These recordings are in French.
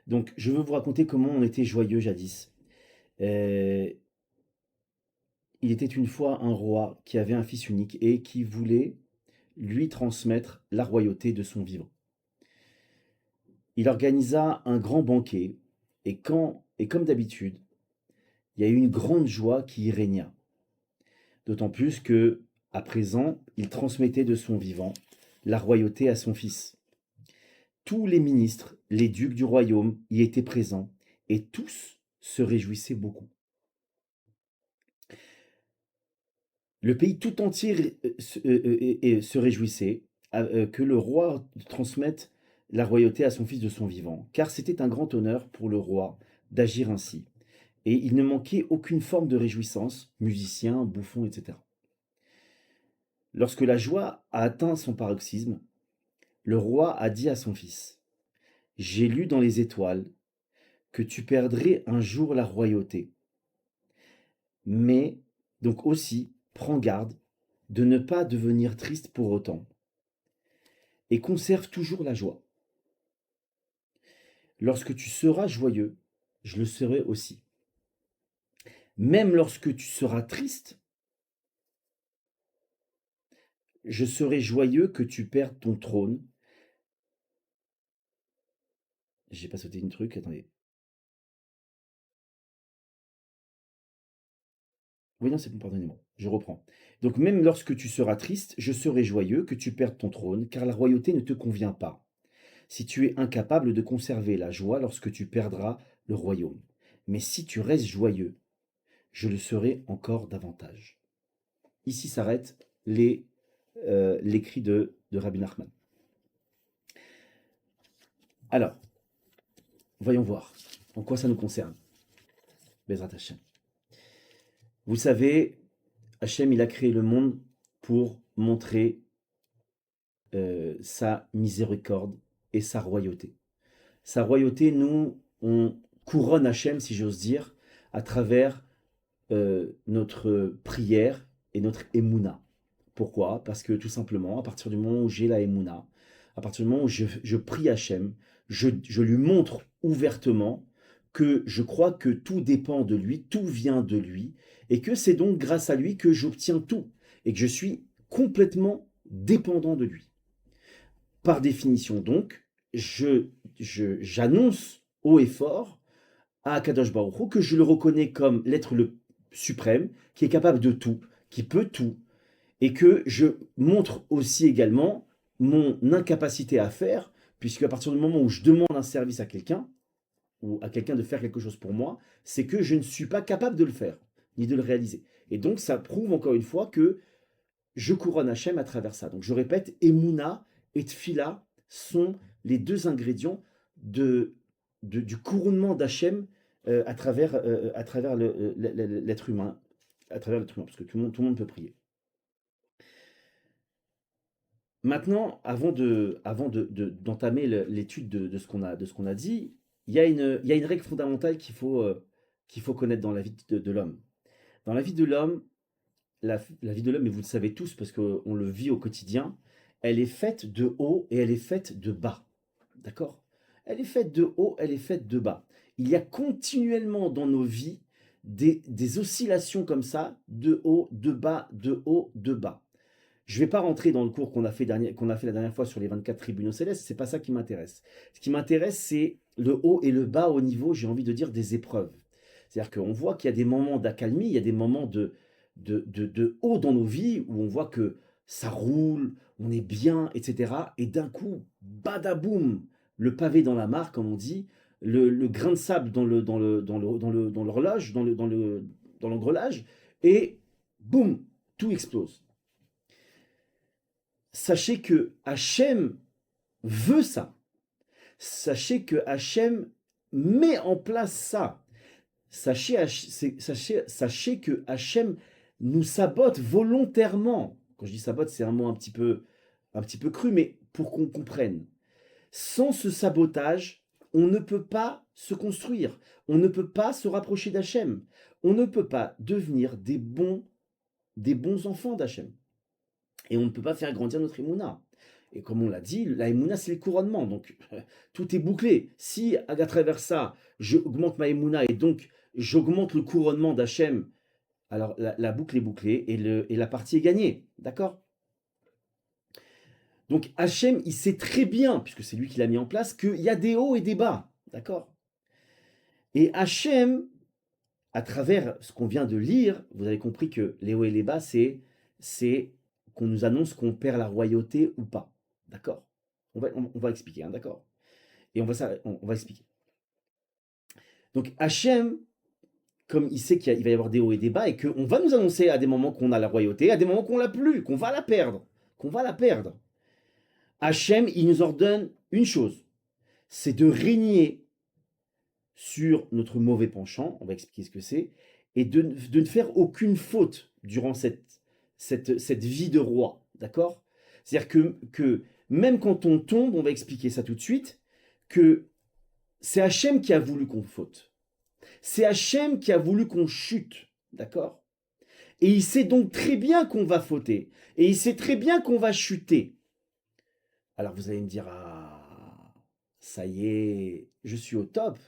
Donc, je veux vous raconter comment on était joyeux jadis. Heu, il était une fois un roi qui avait un fils unique et qui voulait lui transmettre la royauté de son vivant. Il organisa un grand banquet et comme d'habitude, il y a eu une grande joie qui y régna. D'autant plus que, à présent, il transmettait de son vivant la royauté à son fils. Tous les ministres, les ducs du royaume y étaient présents et tous se réjouissaient beaucoup. Le pays tout entier se réjouissait que le roi transmette la royauté à son fils de son vivant, car c'était un grand honneur pour le roi d'agir ainsi. Et il ne manquait aucune forme de réjouissance, musiciens, bouffons, etc. Lorsque la joie a atteint son paroxysme, le roi a dit à son fils: «J'ai lu dans les étoiles que tu perdrais un jour la royauté, mais donc aussi prends garde de ne pas devenir triste pour autant et conserve toujours la joie. Lorsque tu seras joyeux, je le serai aussi. Même lorsque tu seras triste, je serai joyeux que tu perdes ton trône.» J'ai pas sauté une truc, attendez. Oui, non, c'est bon, pardonnez-moi. Je reprends. Donc, même lorsque tu seras triste, je serai joyeux que tu perdes ton trône, car la royauté ne te convient pas. Si tu es incapable de conserver la joie lorsque tu perdras le royaume. Mais si tu restes joyeux, je le serai encore davantage. Ici s'arrêtent les cris de Rabbi Nachman. Alors, voyons voir en quoi ça nous concerne. Bezrat Hashem. Vous savez, Hachem, il a créé le monde pour montrer sa miséricorde et sa royauté. Sa royauté, nous, on couronne Hachem, si j'ose dire, à travers notre prière et notre émouna. Pourquoi? Parce que tout simplement, à partir du moment où j'ai la émouna, à partir du moment où je prie Hachem, je lui montre ouvertement que je crois que tout dépend de lui, tout vient de lui, et que c'est donc grâce à lui que j'obtiens tout, et que je suis complètement dépendant de lui. Par définition donc, j'annonce haut et fort à Kadosh Baruch Hu que je le reconnais comme l'être le suprême, qui est capable de tout, qui peut tout, et que je montre aussi également mon incapacité à faire, puisque à partir du moment où je demande un service à quelqu'un, ou à quelqu'un de faire quelque chose pour moi, c'est que je ne suis pas capable de le faire, ni de le réaliser. Et donc ça prouve encore une fois que je couronne Hachem à travers ça. Donc je répète, Emouna et Tfila sont les deux ingrédients du couronnement d'Hachem à travers l'être humain, parce que tout le monde peut prier. Maintenant, d'entamer l'étude de ce qu'on a dit, il y a une règle fondamentale qu'il faut connaître dans la vie de l'homme. Dans la vie de l'homme, la vie de l'homme, et vous le savez tous parce qu'on le vit au quotidien, elle est faite de haut et elle est faite de bas. D'accord? Elle est faite de haut, elle est faite de bas. Il y a continuellement dans nos vies des oscillations comme ça, de haut, de bas, de haut, de bas. Je ne vais pas rentrer dans le cours qu'on a fait la dernière fois sur les 24 tribunaux célestes, c'est pas ça qui m'intéresse. Ce qui m'intéresse, c'est le haut et le bas au niveau, j'ai envie de dire, des épreuves. C'est-à-dire qu'on voit qu'il y a des moments d'accalmie, il y a des moments de haut dans nos vies où on voit que ça roule, on est bien, etc. Et d'un coup, badaboum, le pavé dans la mare, comme on dit, le grain de sable dans l'horloge, dans l'engrenage, et boum, tout explose. Sachez que Hachem veut ça. Sachez que Hachem met en place ça. Sachez que Hachem nous sabote volontairement. Quand je dis sabote, c'est un mot un petit peu cru, mais pour qu'on comprenne. Sans ce sabotage, on ne peut pas se construire. On ne peut pas se rapprocher d'Hachem. On ne peut pas devenir des bons enfants d'Hachem. Et on ne peut pas faire grandir notre émouna. Et comme on l'a dit, la Emouna, c'est le couronnement. Donc, tout est bouclé. Si, à travers ça, j'augmente ma Emouna et donc j'augmente le couronnement d'Hachem, alors la boucle est bouclée et la partie est gagnée. D'accord? Donc, Hachem, il sait très bien, puisque c'est lui qui l'a mis en place, qu'il y a des hauts et des bas. D'accord? Et Hachem, à travers ce qu'on vient de lire, vous avez compris que les hauts et les bas, c'est qu'on nous annonce qu'on perd la royauté ou pas. D'accord? On va expliquer, hein, d'accord? Et on va expliquer. Donc Hachem, comme il sait qu'il va y avoir des hauts et des bas, et qu'on va nous annoncer à des moments qu'on a la royauté, à des moments qu'on l'a plus, qu'on va la perdre, Hachem, il nous ordonne une chose, c'est de régner sur notre mauvais penchant, on va expliquer ce que c'est, et de ne faire aucune faute durant cette vie de roi, d'accord? C'est-à-dire que même quand on tombe, on va expliquer ça tout de suite, que c'est Hachem qui a voulu qu'on faute. C'est Hachem qui a voulu qu'on chute, d'accord? Et il sait donc très bien qu'on va fauter, et il sait très bien qu'on va chuter. Alors vous allez me dire, ah, ça y est, je suis au top.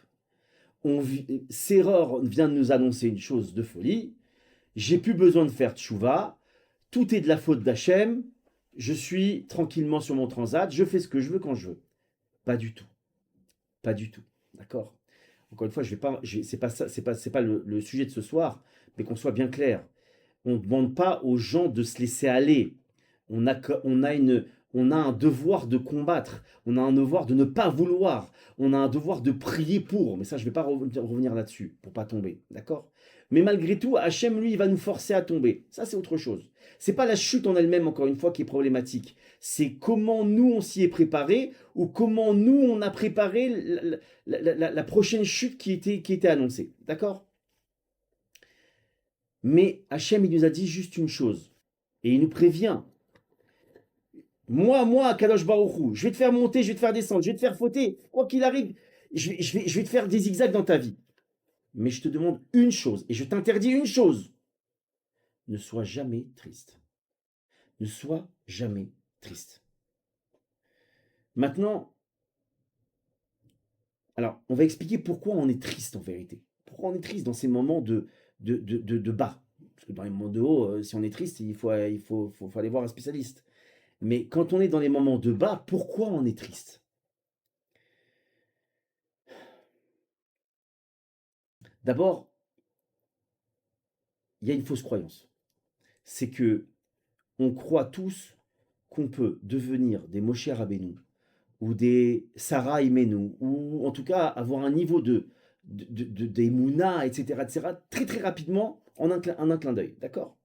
Séror vient de nous annoncer une chose de folie. J'ai plus besoin de faire tchouva. Tout est de la faute d'Hachem. Je suis tranquillement sur mon transat. Je fais ce que je veux quand je veux. Pas du tout. Pas du tout. D'accord? Encore une fois, c'est pas ça, c'est pas le sujet de ce soir, mais qu'on soit bien clair. On ne demande pas aux gens de se laisser aller. On a un devoir de combattre. On a un devoir de ne pas vouloir. On a un devoir de prier pour. Mais ça, je ne vais pas revenir là-dessus pour pas tomber. D'accord? Mais malgré tout, Hachem, lui, il va nous forcer à tomber. Ça, c'est autre chose. C'est pas la chute en elle-même, encore une fois, qui est problématique. C'est comment nous, on s'y est préparé ou comment nous, on a préparé la prochaine chute qui était annoncée. D'accord? Mais Hachem, il nous a dit juste une chose. Et il nous prévient. Moi, Kadosh Baruchou, je vais te faire monter, je vais te faire descendre, je vais te faire fauter. Quoi qu'il arrive, je vais te faire des zigzags dans ta vie. Mais je te demande une chose, et je t'interdis une chose. Ne sois jamais triste. Ne sois jamais triste. Maintenant, alors, on va expliquer pourquoi on est triste en vérité. Pourquoi on est triste dans ces moments de bas. Parce que dans les moments de haut, si on est triste, il faut aller voir un spécialiste. Mais quand on est dans les moments de bas, pourquoi on est triste? D'abord, il y a une fausse croyance. C'est que on croit tous qu'on peut devenir des Moshe Rabbeinu ou des Sarah Imenu, ou en tout cas avoir un niveau des Mouna, etc., très très rapidement en un clin d'œil. D'accord?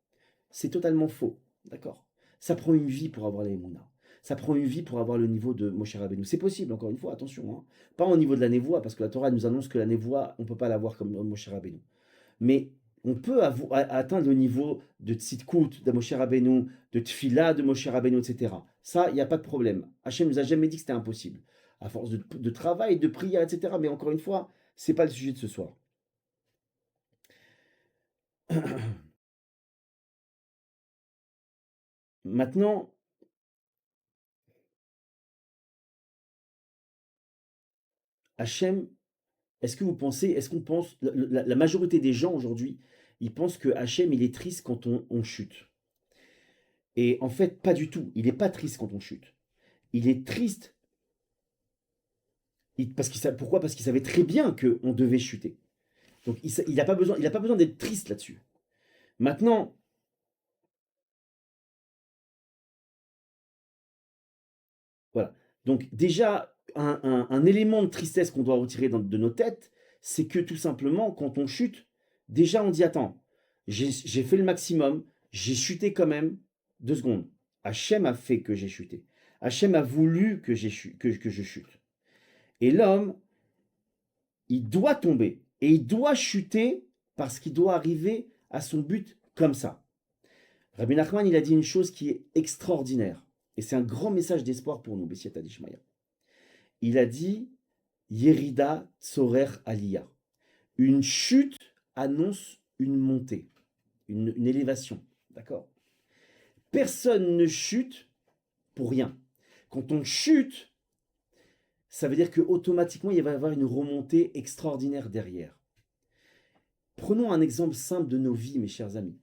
C'est totalement faux. D'accord? Ça prend une vie pour avoir les Mouna. Ça prend une vie pour avoir le niveau de Moshe Rabbeinu. C'est possible, encore une fois, attention. Hein. Pas au niveau de la névoie, parce que la Torah nous annonce que la névoie, on ne peut pas l'avoir comme Moshe Rabbeinu. Mais on peut atteindre le niveau de Tzidkout de Moshe Rabbeinu, de Tfila de Moshe Rabbeinu, etc. Ça, il n'y a pas de problème. Hachem nous a jamais dit que c'était impossible. À force de travail, de prière, etc. Mais encore une fois, ce n'est pas le sujet de ce soir. Maintenant, Hachem, est-ce qu'on pense, la majorité des gens aujourd'hui, ils pensent que Hachem, il est triste quand on chute. Et en fait, pas du tout. Il n'est pas triste quand on chute. Il est triste pourquoi? Parce qu'il savait très bien qu'on devait chuter. Donc il n'a pas besoin d'être triste là-dessus. Maintenant, voilà. Donc déjà, un élément de tristesse qu'on doit retirer de nos têtes, c'est que tout simplement, quand on chute, déjà on dit, attends, j'ai fait le maximum, j'ai chuté quand même, 2 secondes. Hachem a fait que j'ai chuté. Hachem a voulu que je chute. Et l'homme, il doit tomber. Et il doit chuter parce qu'il doit arriver à son but comme ça. Rabbi Nachman, il a dit une chose qui est extraordinaire. Et c'est un grand message d'espoir pour nous, Bessiata Dishmaya. Il a dit Yerida Tzorer Aliyah. Une chute annonce une montée, une élévation. D'accord? Personne ne chute pour rien. Quand on chute, ça veut dire qu'automatiquement, il va y avoir une remontée extraordinaire derrière. Prenons un exemple simple de nos vies, mes chers amis.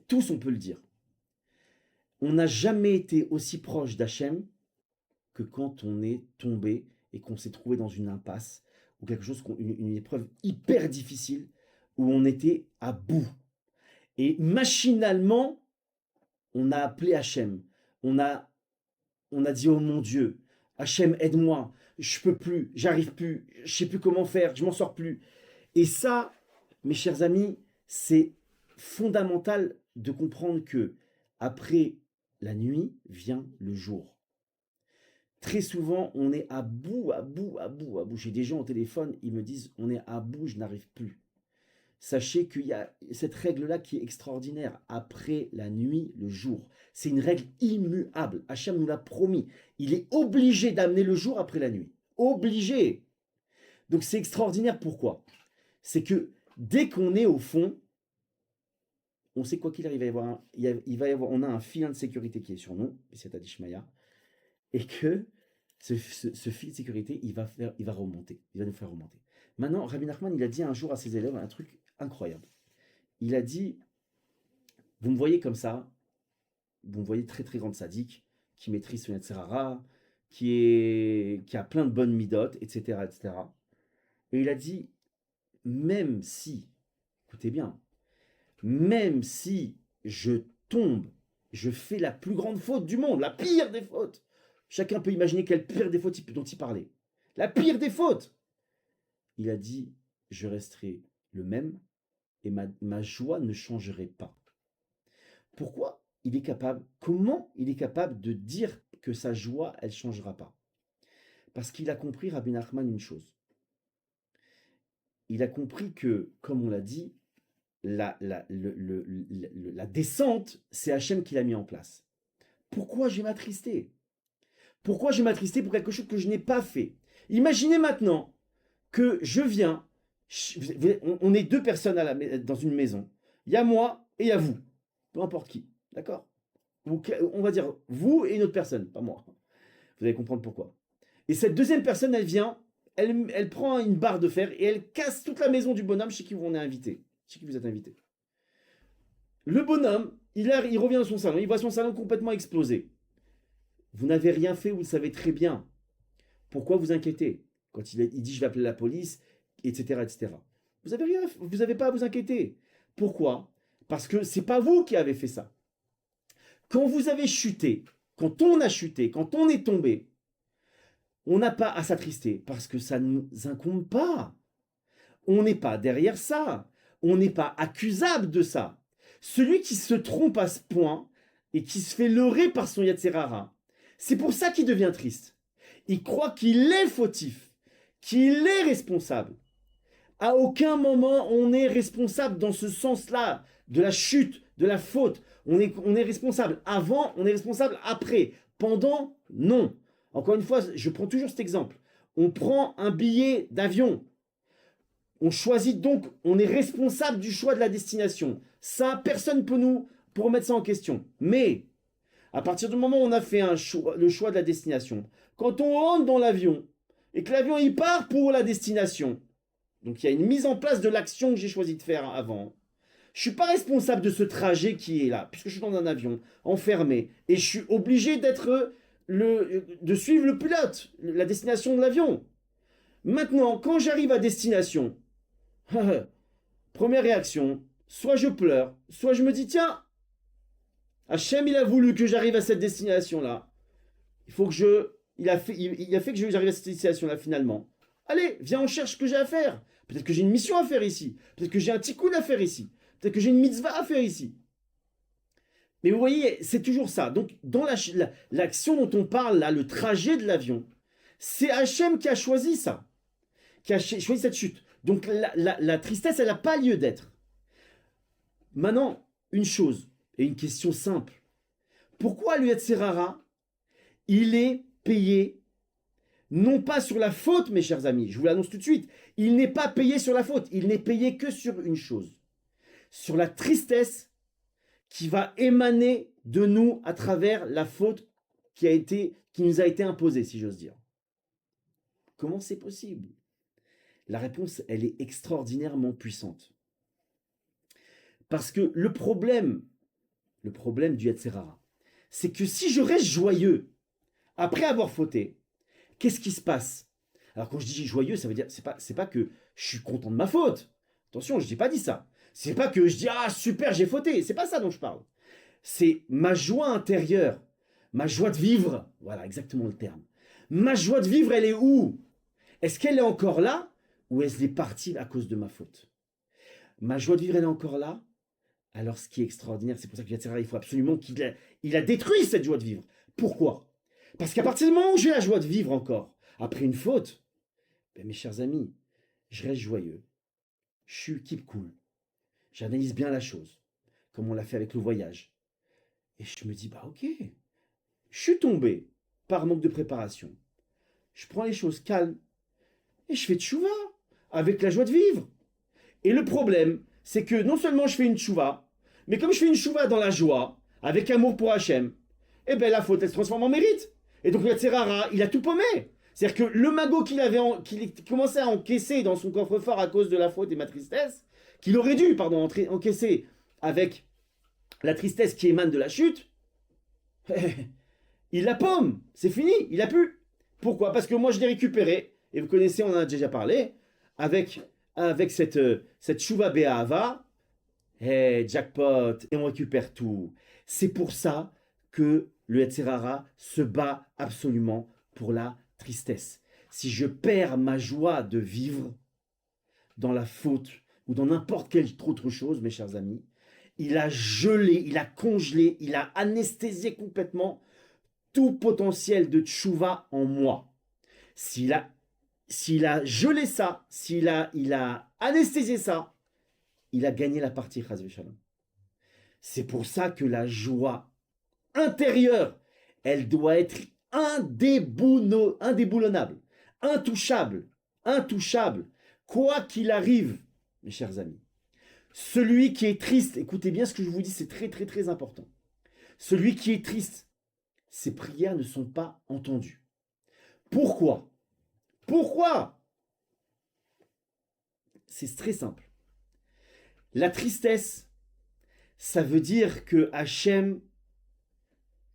Tous, on peut le dire. On n'a jamais été aussi proche d'Hachem que quand on est tombé et qu'on s'est trouvé dans une impasse ou quelque chose, une épreuve hyper difficile où on était à bout. Et machinalement, on a appelé Hachem. On a dit, oh mon Dieu, Hachem, aide-moi, je peux plus, j'arrive plus, je sais plus comment faire, je m'en sors plus. Et ça, mes chers amis, c'est fondamental de comprendre que après la nuit vient le jour. Très souvent, on est à bout, à bout, à bout, à bout. J'ai des gens au téléphone, ils me disent, on est à bout, je n'arrive plus. Sachez qu'il y a cette règle-là qui est extraordinaire. Après la nuit, le jour. C'est une règle immuable. Hachem nous l'a promis. Il est obligé d'amener le jour après la nuit. Obligé. Donc c'est extraordinaire. Pourquoi? C'est que dès qu'on est au fond, on sait quoi qu'il arrive, on a un filet de sécurité qui est sur nous, c'est Adishmaya, et que ce fil de sécurité, il va remonter. Il va nous faire remonter. Maintenant, Rabbi Nachman, il a dit un jour à ses élèves un truc incroyable. Il a dit, vous me voyez comme ça, vous me voyez très très grande sadique, qui maîtrise son Yetzirara, qui a plein de bonnes midotes, etc., etc. Et il a dit, même si, écoutez bien, même si je tombe, je fais la plus grande faute du monde, la pire des fautes. Chacun peut imaginer quelle pire des fautes dont il parlait. La pire des fautes. Il a dit, je resterai le même et ma joie ne changerait pas. Pourquoi il est capable, comment il est capable de dire que sa joie, elle ne changera pas? Parce qu'il a compris, Rabbi Nachman, une chose. Il a compris que, comme on l'a dit, la descente, c'est Hachem qui l'a mis en place. Pourquoi je vais m'attrister? Pourquoi je vais m'attrister pour quelque chose que je n'ai pas fait? Imaginez maintenant que je viens, on est deux personnes dans une maison. Il y a moi et il y a vous. Peu importe qui, d'accord? On va dire vous et une autre personne, pas moi. Vous allez comprendre pourquoi. Et cette deuxième personne, elle vient, elle prend une barre de fer et elle casse toute la maison du bonhomme chez qui on est invité. Chez qui vous êtes invité. Le bonhomme, il revient dans son salon, il voit son salon complètement explosé. Vous n'avez rien fait, vous le savez très bien. Pourquoi vous inquiétez? Quand il dit je vais appeler la police, etc., etc. Vous n'avez pas à vous inquiéter. Pourquoi? Parce que c'est pas vous qui avez fait ça. Quand vous avez chuté, quand on a chuté, quand on est tombé, on n'a pas à s'attrister parce que ça ne nous incombe pas. On n'est pas derrière ça. On n'est pas accusable de ça. Celui qui se trompe à ce point et qui se fait leurrer par son Yetzirara, c'est pour ça qu'il devient triste. Il croit qu'il est fautif, qu'il est responsable. À aucun moment on est responsable dans ce sens-là, de la chute, de la faute. On est responsable avant, on est responsable après. Pendant, non. Encore une fois, je prends toujours cet exemple. On prend un billet d'avion. On choisit donc, on est responsable du choix de la destination. Ça, personne ne peut pour remettre ça en question. Mais, à partir du moment où on a fait le choix de la destination, quand on rentre dans l'avion et que l'avion il part pour la destination, donc il y a une mise en place de l'action que j'ai choisi de faire avant. Je ne suis pas responsable de ce trajet qui est là, puisque je suis dans un avion enfermé et je suis obligé de suivre le pilote, la destination de l'avion. Maintenant, quand j'arrive à destination, première réaction, soit je pleure, soit je me dis tiens, Hachem il a voulu que j'arrive à cette destination-là. Il a fait que j'arrive à cette destination-là finalement. Allez, viens, on cherche ce que j'ai à faire. Peut-être que j'ai une mission à faire ici. Peut-être que j'ai un tikkun à faire ici. Peut-être que j'ai une mitzvah à faire ici. Mais vous voyez, c'est toujours ça. Donc, dans l'action dont on parle là, le trajet de l'avion, c'est Hachem qui a choisi ça. Qui a choisi cette chute. Donc, la tristesse, elle n'a pas lieu d'être. Maintenant, une chose, et une question simple. Pourquoi le Yetzirara, il est payé non pas sur la faute, mes chers amis, je vous l'annonce tout de suite, il n'est pas payé sur la faute, il n'est payé que sur une chose, sur la tristesse qui va émaner de nous à travers la faute qui nous a été imposé, si j'ose dire. Comment c'est possible? La réponse, elle est extraordinairement puissante. Parce que le problème du Yetzer Hara, c'est que si je reste joyeux après avoir fauté, qu'est-ce qui se passe? Alors quand je dis joyeux, ça veut dire, c'est pas que je suis content de ma faute. Attention, je n'ai pas dit ça. C'est pas que je dis, ah super, j'ai fauté. C'est pas ça dont je parle. C'est ma joie intérieure, ma joie de vivre. Voilà, exactement le terme. Ma joie de vivre, elle est où? Est-ce qu'elle est encore là ou est-ce qu'elle est partie à cause de ma faute? Ma joie de vivre, elle est encore là. Alors ce qui est extraordinaire, c'est pour ça que Yetzer Hara, il faut absolument qu'il a détruit cette joie de vivre. Pourquoi? Parce qu'à partir du moment où j'ai la joie de vivre encore, après une faute, ben mes chers amis, je reste joyeux. Je suis keep cool. J'analyse bien la chose, comme on l'a fait avec le voyage. Et je me dis, bah ok, je suis tombé par manque de préparation. Je prends les choses calmes et je fais tchouva avec la joie de vivre. Et le problème, c'est que non seulement je fais une tchouva, mais comme je fais une tchouva dans la joie, avec amour pour Hachem, eh bien la faute, elle se transforme en mérite. Et donc le Yetzer Hara, il a tout paumé. C'est-à-dire que le magot qu'il commençait à encaisser dans son coffre-fort à cause de la faute et ma tristesse, qu'il aurait dû, pardon, encaisser avec la tristesse qui émane de la chute, il la paume. C'est fini, il a pu. Pourquoi? Parce que moi je l'ai récupéré, et vous connaissez, on en a déjà parlé, avec cette Shuva Be'ahava, jackpot, et on récupère tout. C'est pour ça que le Yetzer Hara se bat absolument pour la tristesse. Si je perds ma joie de vivre dans la faute ou dans n'importe quelle autre chose, mes chers amis, il a gelé, il a congelé, il a anesthésié complètement tout potentiel de tchouva en moi. S'il a gelé ça, il a anesthésié ça, il a gagné la partie, Chas v'Shalom. C'est pour ça que la joie intérieure, elle doit être indéboulonnable, intouchable, quoi qu'il arrive, mes chers amis. Celui qui est triste, écoutez bien ce que je vous dis, c'est très très très important. Celui qui est triste, ses prières ne sont pas entendues. Pourquoi? C'est très simple. La tristesse, ça veut dire que Hachem,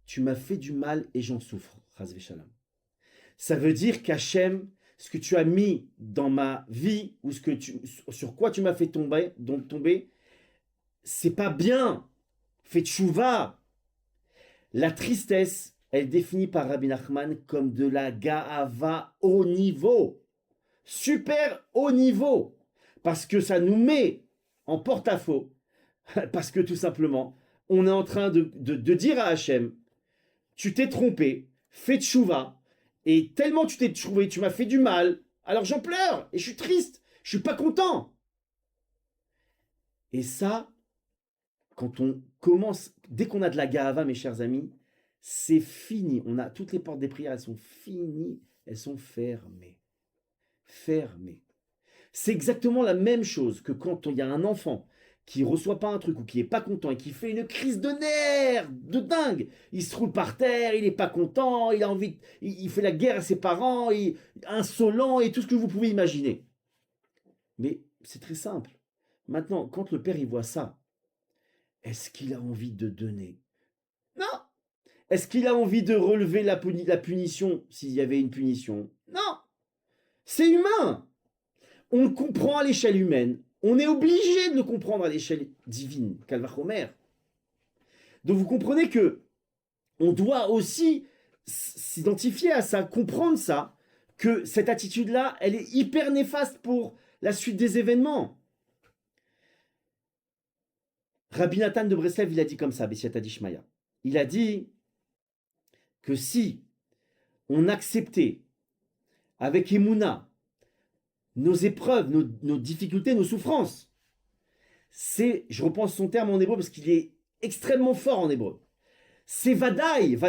tu m'as fait du mal et j'en souffre. Chas v'Shalom. Ça veut dire qu'Hachem, ce que tu as mis dans ma vie ou sur quoi tu m'as fait tomber, c'est pas bien. Fais tchouva. La tristesse, elle est définie par Rabbi Nachman comme de la ga'ava haut niveau. Super haut niveau. Parce que ça nous met en porte-à-faux. Parce que tout simplement, on est en train de dire à Hachem, tu t'es trompé, fais tchouva, et tellement tu t'es trouvé, tu m'as fait du mal, alors j'en pleure, et je suis triste, je suis pas content. Et ça, quand on commence, dès qu'on a de la ga'ava, mes chers amis, c'est fini. On a toutes les portes des prières, elles sont finies, elles sont fermées. Fermées. C'est exactement la même chose que quand il y a un enfant qui reçoit pas un truc ou qui est pas content et qui fait une crise de nerfs de dingue. Il se roule par terre, il est pas content, il a envie, il fait la guerre à ses parents, insolent et tout ce que vous pouvez imaginer. Mais c'est très simple. Maintenant, quand le père il voit ça, est-ce qu'il a envie de donner? Non. Est-ce qu'il a envie de relever la punition s'il y avait une punition? Non. C'est humain. On le comprend à l'échelle humaine. On est obligé de le comprendre à l'échelle divine, Calvachomer. Donc vous comprenez que on doit aussi s'identifier à ça, comprendre ça, que cette attitude-là, elle est hyper néfaste pour la suite des événements. Rabbi Nathan de Breslev, il a dit comme ça, Bessiata Dishmaya. Il a dit que si on acceptait avec Emouna nos épreuves, nos difficultés, nos souffrances, je repense son terme en hébreu parce qu'il est extrêmement fort en hébreu. C'est vadaï.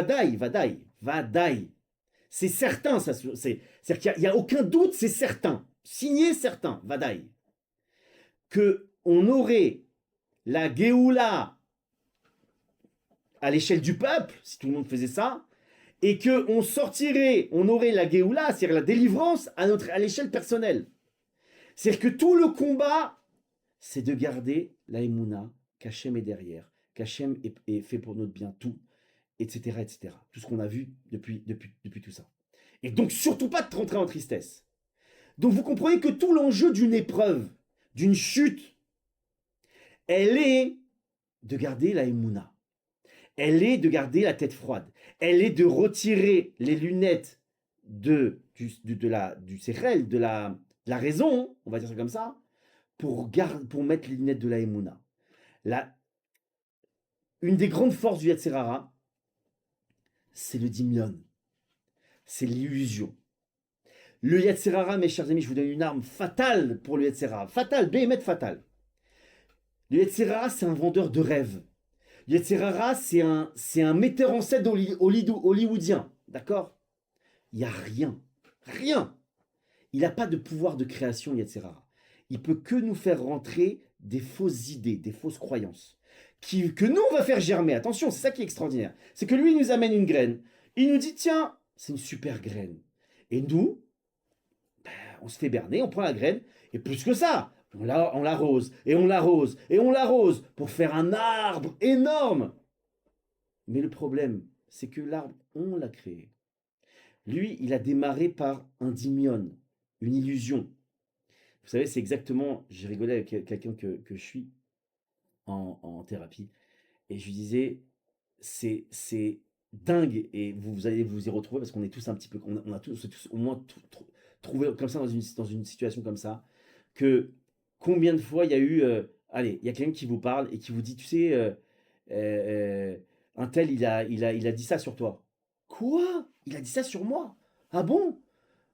C'est certain, c'est-à-dire qu'il n'y a aucun doute, c'est certain. Signé certain, vadaï. Qu'on aurait la Géoula à l'échelle du peuple, si tout le monde faisait ça, et qu'on sortirait, on aurait la Géoula, c'est-à-dire la délivrance à l'échelle personnelle. C'est-à-dire que tout le combat, c'est de garder la Emouna, qu'Hachem est derrière, qu'Hachem est fait pour notre bien, tout, etc., etc. Tout ce qu'on a vu depuis tout ça. Et donc, surtout pas de rentrer en tristesse. Donc, vous comprenez que tout l'enjeu d'une épreuve, d'une chute, elle est de garder la Emouna. Elle est de garder la tête froide. Elle est de retirer les lunettes du sérel, de la raison, on va dire ça comme ça, pour mettre les lunettes de la Emouna. Une des grandes forces du Yetzirara, c'est le dimion, c'est l'illusion. Le Yetzirara, mes chers amis, je vous donne une arme fatale pour le Yetzirara. Fatale, béhémet fatale. Le Yetzirara, c'est un vendeur de rêves. Le Yetzirara, c'est un metteur en scène hollywoodien. D'accord? Il n'y a rien. Rien. Il n'a pas de pouvoir de création, Yetzirara. Il peut que nous faire rentrer des fausses idées, des fausses croyances. Que nous, on va faire germer. Attention, c'est ça qui est extraordinaire. C'est que lui, il nous amène une graine. Il nous dit, tiens, c'est une super graine. Et nous, on se fait berner, on prend la graine, et plus que ça, on l'arrose, et on l'arrose, et on l'arrose, pour faire un arbre énorme. Mais le problème, c'est que l'arbre, on l'a créé. Lui, il a démarré par un dimion, une illusion. Vous savez, c'est exactement, j'ai rigolé avec quelqu'un que je suis en thérapie, et je lui disais, c'est dingue, et vous allez vous y retrouver, parce qu'on est tous un petit peu, on a tous au moins trouvé comme ça dans une situation comme ça, que combien de fois il y a eu, allez, il y a quelqu'un qui vous parle et qui vous dit, tu sais, un tel, il a dit ça sur toi. Quoi? Il a dit ça sur moi? Ah bon?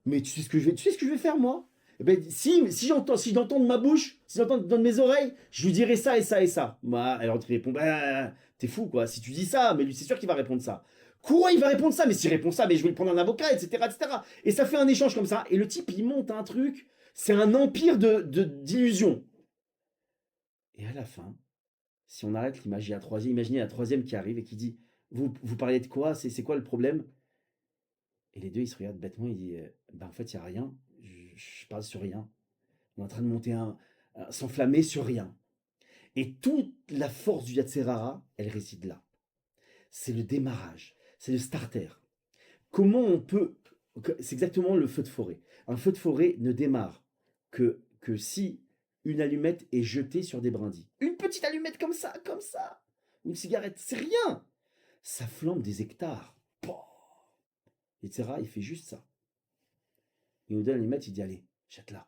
Mais tu sais ce que je vais faire, moi? Eh ben, si j'entends de ma bouche, si j'entends de mes oreilles, je lui dirai ça et ça et ça. Bah, alors tu réponds, bah, t'es fou quoi. Si tu dis ça, mais lui c'est sûr qu'il va répondre ça. Quoi, il va répondre ça? Mais s'il répond ça, mais je vais le prendre un avocat, etc., etc. Et ça fait un échange comme ça. Et le type, il monte un truc. C'est un empire d'illusions. Et à la fin, si on arrête l'image, imaginez la troisième qui arrive et qui dit, vous parlez de quoi? C'est quoi le problème? Et les deux, ils se regardent bêtement, ils disent, bah en fait, il n'y a rien, je parle sur rien. On est en train de monter s'enflammer sur rien. Et toute la force du Yatzerara, elle réside là. C'est le démarrage, c'est le starter. Comment on peut... C'est exactement le feu de forêt. Un feu de forêt ne démarre que si une allumette est jetée sur des brindilles. Une petite allumette comme ça, une cigarette, c'est rien. Ça flambe des hectares. Etc. Il fait juste ça. Il nous donne l'allumette, il dit allez, jette-la.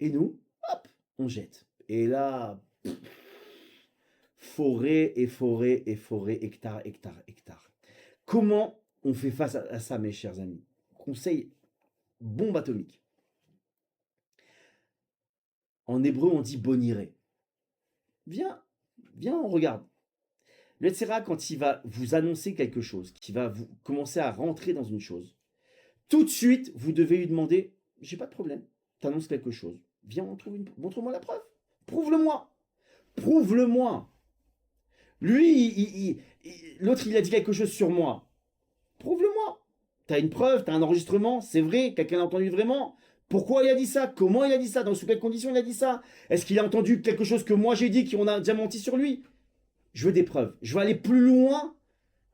Et nous, hop, on jette. Et là, forêt et forêt et forêt, hectare, hectare, hectare. Comment on fait face à ça, mes chers amis? Conseil, bombe atomique. En hébreu, on dit boniré. Viens, on regarde. Le Tzera, quand il va vous annoncer quelque chose, qui va vous commencer à rentrer dans une chose, tout de suite, vous devez lui demander, j'ai pas de problème, t'annonces quelque chose. Viens, montre-moi la preuve. Prouve-le-moi. Prouve-le-moi. Lui, l'autre, il a dit quelque chose sur moi. Prouve-le-moi. T'as une preuve, t'as un enregistrement, c'est vrai, quelqu'un l'a entendu vraiment. Pourquoi il a dit ça? Comment il a dit ça? Sous quelles conditions il a dit ça? Est-ce qu'il a entendu quelque chose que moi j'ai dit, qu'on a déjà menti sur lui? Je veux des preuves. Je veux aller plus loin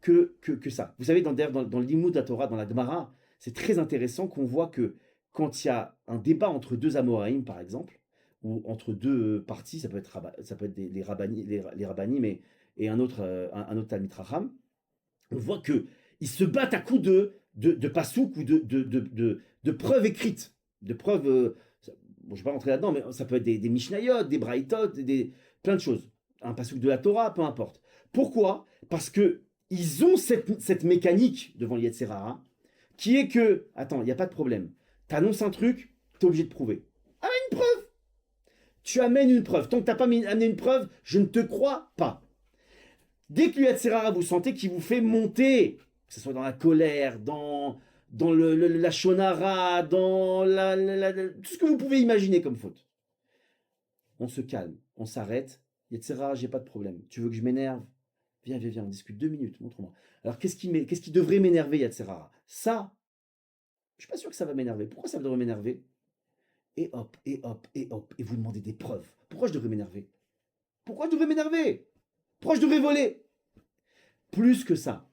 que ça. Vous savez, dans le Limud de la Torah, dans la Gemara, c'est très intéressant qu'on voit que quand il y a un débat entre deux Amoraïm, par exemple, ou entre deux parties, ça peut être les rabbanim et un autre Talmid Racham, on voit qu'ils se battent à coups de pasouk ou de preuves écrites, de preuves. Bon, je ne vais pas rentrer là-dedans, mais ça peut être des Mishnayot, des Braïtot, plein de choses. Un pasouk de la Torah, peu importe. Pourquoi? Parce que ils ont cette mécanique devant le Yetzirara, qui est que, attends, il n'y a pas de problème. Tu annonces un truc, tu es obligé de prouver. Amène une preuve. Tu amènes une preuve. Tant que tu n'as pas amené une preuve, je ne te crois pas. Dès que le Yetzirara, vous sentez qu'il vous fait monter, que ce soit dans la colère, dans la shonara, dans tout ce que vous pouvez imaginer comme faute, on se calme, on s'arrête. Yetzirara, j'ai pas de problème. Tu veux que je m'énerve? Viens, viens, viens, on discute 2 minutes, montre-moi. Alors qu'est-ce qui devrait m'énerver, Yatsera? Ça, je suis pas sûr que ça va m'énerver. Pourquoi ça devrait m'énerver? Et hop, et hop, et hop, et vous demandez des preuves. Pourquoi je devrais m'énerver? Pourquoi je devrais m'énerver? Pourquoi je devrais voler? Plus que ça,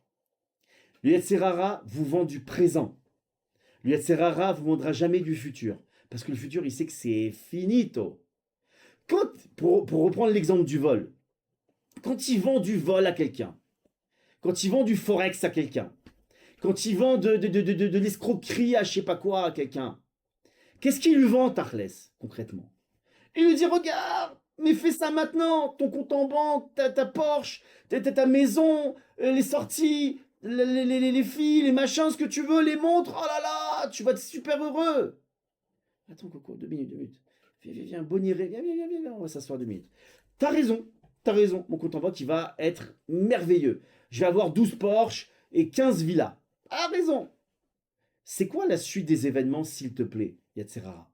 le Yetzirara vous vend du présent. Le Yetzirara vous vendra jamais du futur. Parce que le futur, il sait que c'est finito. Pour reprendre l'exemple du vol, quand il vend du vol à quelqu'un, quand il vend du forex à quelqu'un, quand il vend de l'escroquerie à je sais pas quoi à quelqu'un, qu'est-ce qu'il lui vend, Tarles, concrètement? Il lui dit, regarde, mais fais ça maintenant, ton compte en banque, ta Porsche, ta maison, les sorties, les filles, les machins, ce que tu veux, les montres, oh là là, tu vas être super heureux. Attends, Coco, 2 minutes, 2 minutes. Viens, viens, viens, Boniré, viens, viens, viens, viens, on va s'asseoir 2 minutes. T'as raison, mon compte en banque, il va être merveilleux. Je vais avoir 12 Porsche et 15 villas. Ah, raison. C'est quoi la suite des événements, s'il te plaît, Yatsera?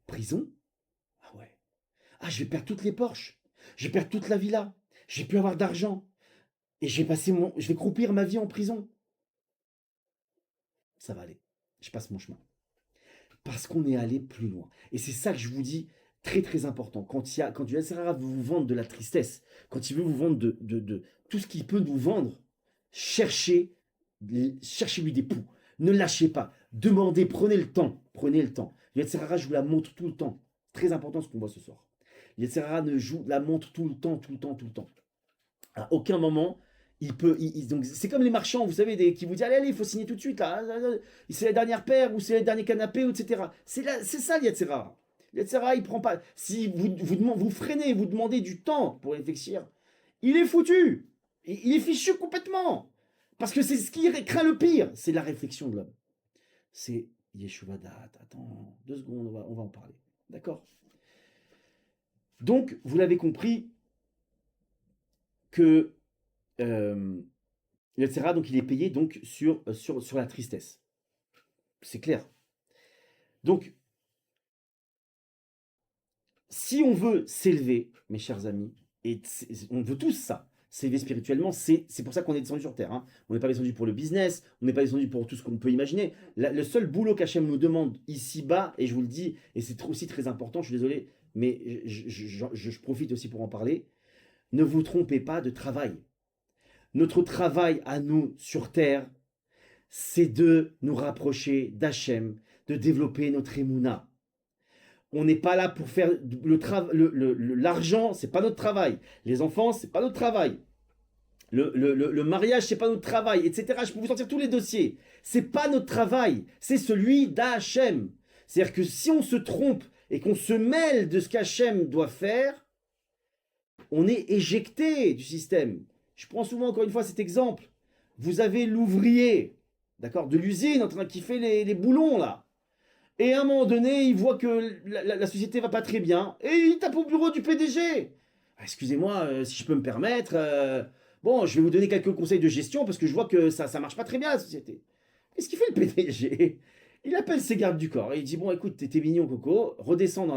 Prison? Ah ouais. Ah, je vais perdre toutes les Porsche. Je vais perdre toute la villa. Je vais plus avoir d'argent. Et je vais croupir ma vie en prison. Ça va aller. Je passe mon chemin. Parce qu'on est allé plus loin. Et c'est ça que je vous dis, très très important. Quand du SRA veut vous vendre de la tristesse, quand il veut vous vendre de tout ce qu'il peut vous vendre, cherchez-lui des poux. Ne lâchez pas. Demandez, prenez le temps. Prenez le temps. Le SRA, je vous la montre tout le temps. Très important ce qu'on voit ce soir. Le SRA ne joue la montre tout le temps, tout le temps, tout le temps. À aucun moment, donc c'est comme les marchands, vous savez, qui vous disent allez, allez, il faut signer tout de suite, là, c'est la dernière paire, ou c'est le dernier canapé, etc. C'est ça l'Yatsera. L'Yatsera, il prend pas. Si vous freinez, vous demandez du temps pour réfléchir, il est foutu. Il est fichu complètement. Parce que c'est ce qui craint le pire, c'est la réflexion de l'homme. C'est Yeshua Da'at. Attends, 2 secondes, on va en parler. D'accord? Donc, vous l'avez compris que etc. Donc il est payé donc sur la tristesse. C'est clair. Donc, si on veut s'élever, mes chers amis, et on veut tous ça, s'élever spirituellement, c'est pour ça qu'on est descendu sur Terre. Hein. On n'est pas descendu pour le business, on n'est pas descendu pour tout ce qu'on peut imaginer. Le seul boulot qu'Hachem nous demande ici-bas, et je vous le dis, et c'est aussi très important, je suis désolé, mais je profite aussi pour en parler, ne vous trompez pas de travail. Notre travail à nous sur Terre, c'est de nous rapprocher d'Hachem, de développer notre émouna. On n'est pas là pour faire l'argent, c'est pas notre travail. Les enfants, c'est pas notre travail. Le mariage, c'est pas notre travail, etc. Je peux vous sortir tous les dossiers. C'est pas notre travail, c'est celui d'Hachem. C'est-à-dire que si on se trompe et qu'on se mêle de ce qu'Hachem doit faire, on est éjecté du système. Je prends souvent encore une fois cet exemple. Vous avez l'ouvrier, d'accord, de l'usine en train qui fait les boulons là. Et à un moment donné, il voit que la société va pas très bien et il tape au bureau du PDG. Ah, excusez-moi, si je peux me permettre, bon, je vais vous donner quelques conseils de gestion parce que je vois que ça marche pas très bien la société. Qu'est-ce qu'il fait le PDG? Il appelle ses gardes du corps et il dit bon, écoute, t'es mignon Coco, redescends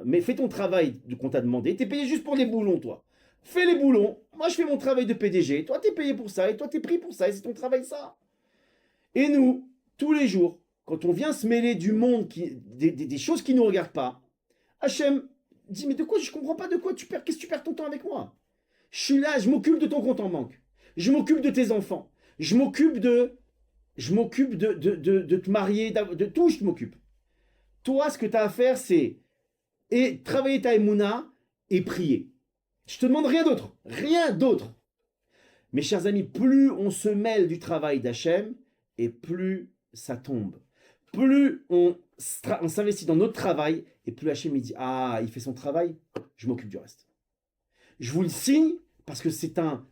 mais fais ton travail qu'on t'a demandé. T'es payé juste pour les boulons, toi. Fais les boulons. Moi, je fais mon travail de PDG. Toi, t'es payé pour ça et toi, t'es pris pour ça et c'est ton travail ça. Et nous, tous les jours, quand on vient se mêler du monde, des choses qui ne nous regardent pas, Hachem dit mais de quoi je comprends pas de quoi tu perds, qu'est-ce que tu perds ton temps avec moi? Je suis là, je m'occupe de ton compte en banque, je m'occupe de tes enfants, je m'occupe de te marier, de tout, je m'occupe. Toi, ce que tu as à faire, c'est travailler ta émouna et prier. Je te demande rien d'autre, rien d'autre. Mes chers amis, plus on se mêle du travail d'Hachem, et plus ça tombe. Plus on s'investit dans notre travail, et plus Hachem il dit ah, il fait son travail, je m'occupe du reste. Je vous le signe parce que c'est un.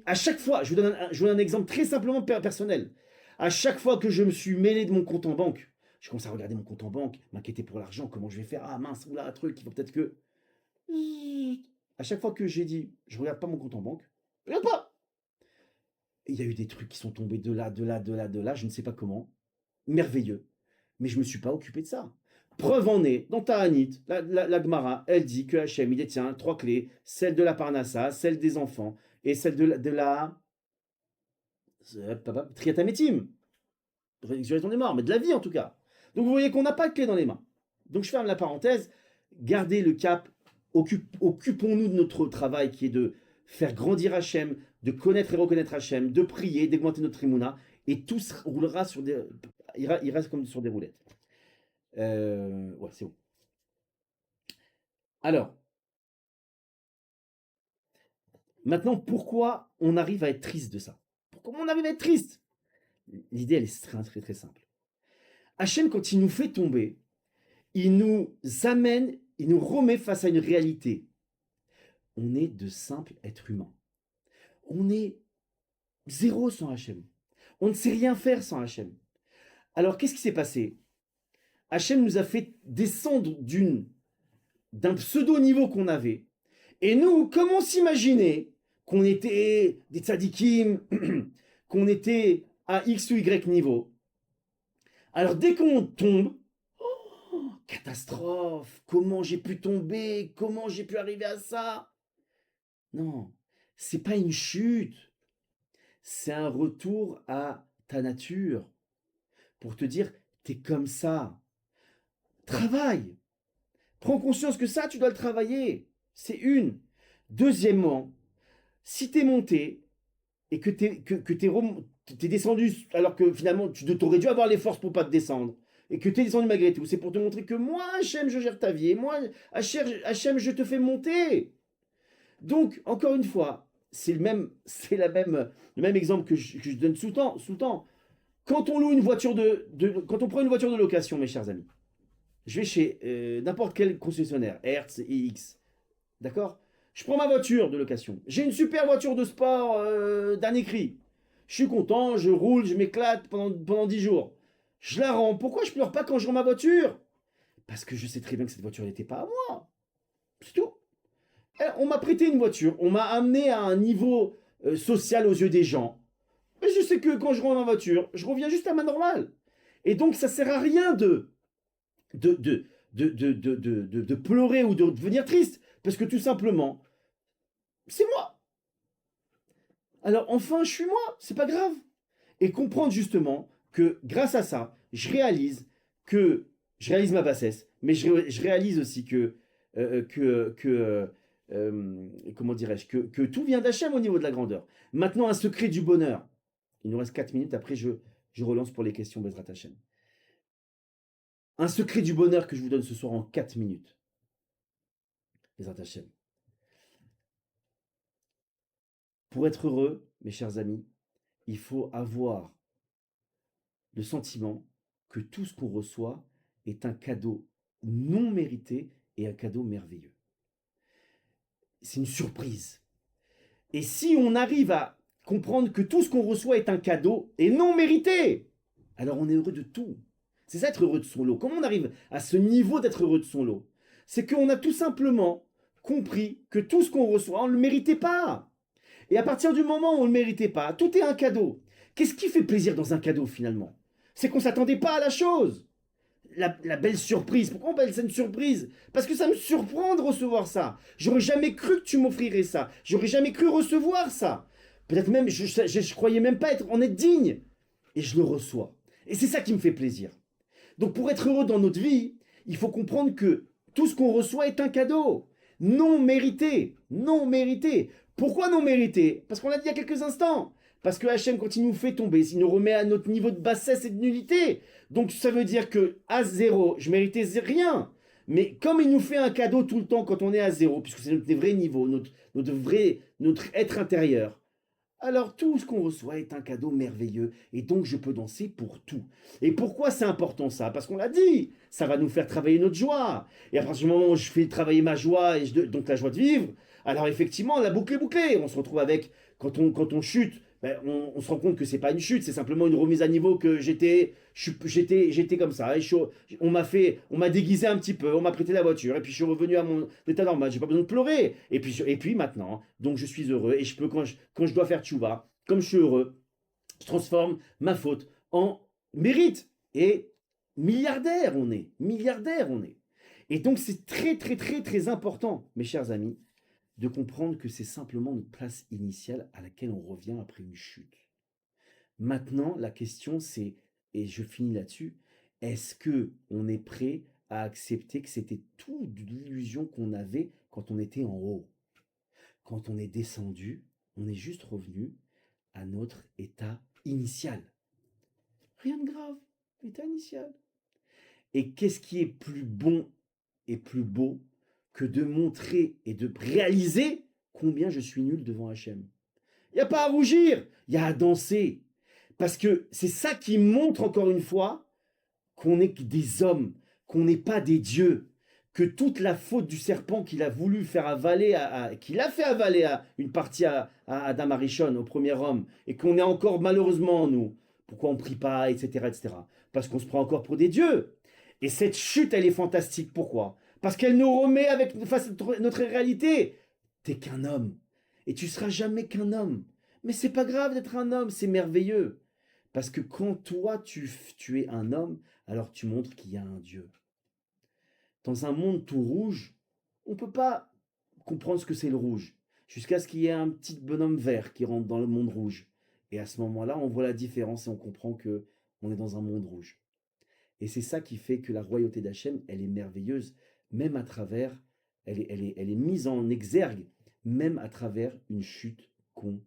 À chaque fois, je vous donne un exemple très simplement personnel. À chaque fois que je me suis mêlé de mon compte en banque, je commence à regarder mon compte en banque, m'inquiéter pour l'argent, comment je vais faire, ah mince, oula, un truc, il faut peut-être que. À chaque fois que j'ai dit, je regarde pas mon compte en banque, je regarde pas. Et il y a eu des trucs qui sont tombés de là, je ne sais pas comment, merveilleux. Mais je ne me suis pas occupé de ça. Preuve en est, dans Ta'anit, la Gemara, elle dit que Hachem, il détient 3 clés, celle de la Parnassa, celle des enfants, et celle de la Triat Hametim, résurrection des morts, mais de la vie en tout cas. Donc vous voyez qu'on n'a pas de clé dans les mains. Donc je ferme la parenthèse, gardez le cap, occupons-nous de notre travail qui est de faire grandir Hachem, de connaître et reconnaître Hachem, de prier, d'augmenter notre trimouna, et tout se roulera sur des... ira comme sur des roulettes. Ouais, c'est bon. Alors, maintenant, pourquoi on arrive à être triste de ça? Pourquoi on arrive à être triste? L'idée, elle est très, très, très simple. Hachem, quand il nous fait tomber, il nous amène, il nous remet face à une réalité. On est de simples êtres humains. On est zéro sans Hachem. On ne sait rien faire sans Hachem. Alors, qu'est-ce qui s'est passé? Hachem nous a fait descendre d'un pseudo-niveau qu'on avait. Et nous, comme on s'imaginait qu'on était des tzadikim, qu'on était à X ou Y niveau, alors dès qu'on tombe, oh, catastrophe, comment j'ai pu tomber, comment j'ai pu arriver à ça? Non, c'est pas une chute, c'est un retour à ta nature pour te dire, t'es comme ça. Travaille, prends conscience que ça, tu dois le travailler. C'est une. Deuxièmement, si t'es monté et que t'es descendu alors que finalement tu t'aurais dû avoir les forces pour pas te descendre et que t'es descendu malgré tout, c'est pour te montrer que moi, Hachem, je gère ta vie et moi, Hachem, je te fais monter. Donc, encore une fois, le même exemple que je donne sous-temps. Quand on loue une voiture quand on prend une voiture de location, mes chers amis, je vais chez n'importe quel concessionnaire, Hertz, X, d'accord? Je prends ma voiture de location. J'ai une super voiture de sport d'un écrit. Je suis content, je roule, je m'éclate pendant 10 jours. Je la rends. Pourquoi je pleure pas quand je rends ma voiture? Parce que je sais très bien que cette voiture n'était pas à moi. C'est tout. On m'a prêté une voiture. On m'a amené à un niveau social aux yeux des gens. Et je sais que quand je rends ma voiture, je reviens juste à ma normale. Et donc, ça sert à rien de pleurer ou de devenir triste. Parce que tout simplement, c'est moi. Alors enfin, je suis moi, c'est pas grave. Et comprendre justement que grâce à ça, je réalise ma bassesse, mais je réalise aussi comment dirais-je, que tout vient d'Hachem au niveau de la grandeur. Maintenant, un secret du bonheur. Il nous reste 4 minutes, après je relance pour les questions Bezrat Hachem. Un secret du bonheur que je vous donne ce soir en 4 minutes. Bezrat Hachem. Pour être heureux, mes chers amis, il faut avoir le sentiment que tout ce qu'on reçoit est un cadeau non mérité et un cadeau merveilleux. C'est une surprise. Et si on arrive à comprendre que tout ce qu'on reçoit est un cadeau et non mérité, alors on est heureux de tout. C'est ça être heureux de son lot. Comment on arrive à ce niveau d'être heureux de son lot? C'est qu'on a tout simplement compris que tout ce qu'on reçoit, on ne le méritait pas. Et à partir du moment où on ne le méritait pas, tout est un cadeau. Qu'est-ce qui fait plaisir dans un cadeau finalement? C'est qu'on ne s'attendait pas à la chose. La belle surprise. Pourquoi on appelle ça une surprise? Parce que ça me surprend de recevoir ça. J'aurais jamais cru que tu m'offrirais ça. J'aurais jamais cru recevoir ça. Peut-être même, je croyais même pas en être digne. Et je le reçois. Et c'est ça qui me fait plaisir. Donc pour être heureux dans notre vie, il faut comprendre que tout ce qu'on reçoit est un cadeau. Non mérité. Non mérité. Pourquoi non mérité? Parce qu'on l'a dit il y a quelques instants. Parce que Hachem, quand il nous fait tomber, il nous remet à notre niveau de bassesse et de nullité. Donc ça veut dire que à zéro, je méritais rien. Mais comme il nous fait un cadeau tout le temps quand on est à zéro, puisque c'est notre vrai niveau, notre être intérieur, alors tout ce qu'on reçoit est un cadeau merveilleux. Et donc je peux danser pour tout. Et pourquoi c'est important ça? Parce qu'on l'a dit, ça va nous faire travailler notre joie. Et à partir du moment où je fais travailler ma joie, et donc la joie de vivre, alors effectivement la boucle est bouclée. On se retrouve avec, quand on chute, ben, on se rend compte que c'est pas une chute, c'est simplement une remise à niveau, que j'étais comme ça. Et on m'a déguisé un petit peu, on m'a prêté la voiture, et puis je suis revenu à mon état normal. J'ai pas besoin de pleurer. Et puis maintenant, donc je suis heureux, et je peux, quand je dois faire tchouva, comme je suis heureux, je transforme ma faute en mérite. Et milliardaires on est, milliardaires on est. Et donc c'est très, très, très, très important, mes chers amis, de comprendre que c'est simplement notre place initiale à laquelle on revient après une chute. Maintenant, la question c'est, et je finis là-dessus, est-ce que on est prêt à accepter que c'était tout de l'illusion qu'on avait quand on était en haut? Quand on est descendu, on est juste revenu à notre état initial. Rien de grave, état initial. Et qu'est-ce qui est plus bon et plus beau que de montrer et de réaliser combien je suis nul devant Hachem? Il n'y a pas à rougir, il y a à danser. Parce que c'est ça qui montre encore une fois qu'on n'est que des hommes, qu'on n'est pas des dieux, que toute la faute du serpent qu'il a voulu faire avaler, qu'il a fait avaler à une partie à Adam Arishon, au premier homme, et qu'on est encore malheureusement nous. Pourquoi on ne prie pas, etc., etc. Parce qu'on se prend encore pour des dieux. Et cette chute, elle est fantastique. Pourquoi? Parce qu'elle nous remet face à notre réalité. T'es qu'un homme. Et tu seras jamais qu'un homme. Mais c'est pas grave d'être un homme, c'est merveilleux. Parce que quand toi, tu es un homme, alors tu montres qu'il y a un Dieu. Dans un monde tout rouge, on ne peut pas comprendre ce que c'est le rouge, jusqu'à ce qu'il y ait un petit bonhomme vert qui rentre dans le monde rouge. Et à ce moment-là, on voit la différence et on comprend que on est dans un monde rouge. Et c'est ça qui fait que la royauté d'Hachem, elle est merveilleuse, même à travers, elle est mise en exergue, même à travers une chute qu'on